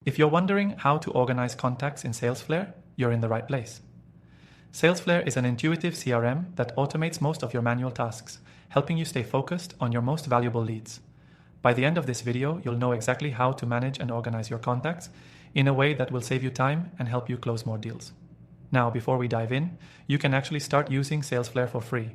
If you're wondering how to organize contacts in Salesflare, you're in the right place. Salesflare is an intuitive CRM that automates most of your manual tasks, helping you stay focused on your most valuable leads. By the end of this video, you'll know exactly how to manage and organize your contacts in a way that will save you time and help you close more deals. Now, before we dive in, you can actually start using Salesflare for free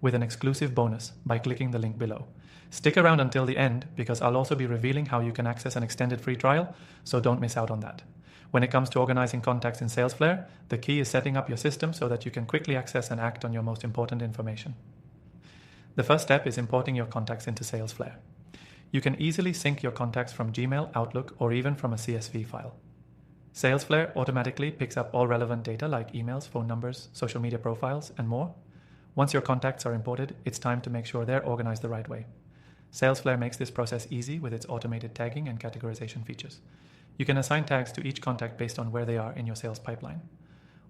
with an exclusive bonus by clicking the link below. Stick around until the end because I'll also be revealing how you can access an extended free trial, so don't miss out on that. When it comes to organizing contacts in Salesflare, the key is setting up your system so that you can quickly access and act on your most important information. The first step is importing your contacts into Salesflare. You can easily sync your contacts from Gmail, Outlook, or even from a CSV file. Salesflare automatically picks up all relevant data like emails, phone numbers, social media profiles, and more. Once your contacts are imported, it's time to make sure they're organized the right way. Salesflare makes this process easy with its automated tagging and categorization features. You can assign tags to each contact based on where they are in your sales pipeline.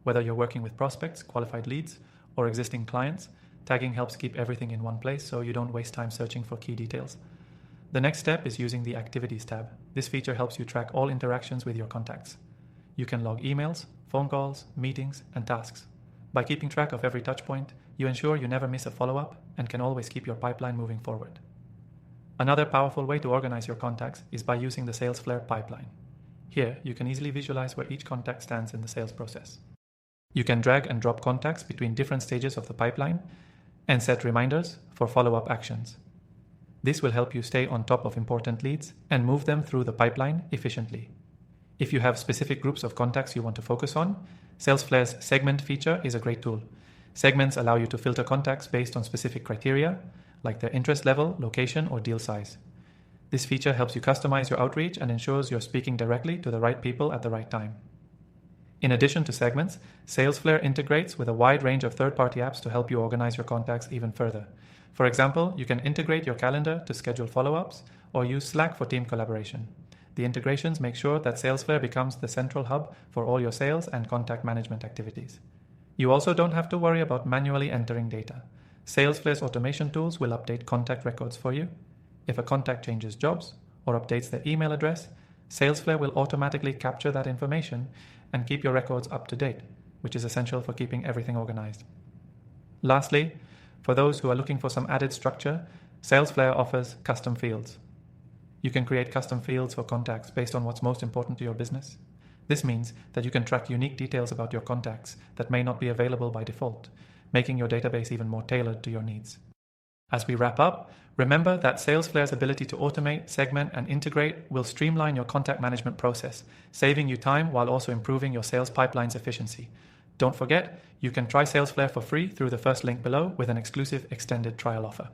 Whether you're working with prospects, qualified leads, or existing clients, tagging helps keep everything in one place so you don't waste time searching for key details. The next step is using the Activities tab. This feature helps you track all interactions with your contacts. You can log emails, phone calls, meetings, and tasks. By keeping track of every touchpoint, you ensure you never miss a follow-up and can always keep your pipeline moving forward. Another powerful way to organize your contacts is by using the Salesflare pipeline. Here, you can easily visualize where each contact stands in the sales process. You can drag and drop contacts between different stages of the pipeline and set reminders for follow-up actions. This will help you stay on top of important leads and move them through the pipeline efficiently. If you have specific groups of contacts you want to focus on, Salesflare's segment feature is a great tool. Segments allow you to filter contacts based on specific criteria, like their interest level, location, or deal size. This feature helps you customize your outreach and ensures you're speaking directly to the right people at the right time. In addition to segments, Salesflare integrates with a wide range of third-party apps to help you organize your contacts even further. For example, you can integrate your calendar to schedule follow-ups or use Slack for team collaboration. The integrations make sure that Salesflare becomes the central hub for all your sales and contact management activities. You also don't have to worry about manually entering data. Salesflare's automation tools will update contact records for you. If a contact changes jobs or updates their email address, Salesflare will automatically capture that information and keep your records up to date, which is essential for keeping everything organized. Lastly, for those who are looking for some added structure, Salesflare offers custom fields. You can create custom fields for contacts based on what's most important to your business. This means that you can track unique details about your contacts that may not be available by default, making your database even more tailored to your needs. As we wrap up, remember that Salesflare's ability to automate, segment, and integrate will streamline your contact management process, saving you time while also improving your sales pipeline's efficiency. Don't forget, you can try Salesflare for free through the first link below with an exclusive extended trial offer.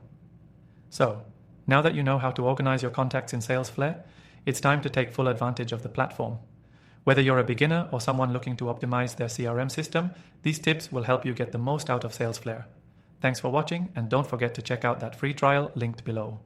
So, now that you know how to organize your contacts in Salesflare, it's time to take full advantage of the platform. Whether you're a beginner or someone looking to optimize their CRM system, these tips will help you get the most out of Salesflare. Thanks for watching, and don't forget to check out that free trial linked below.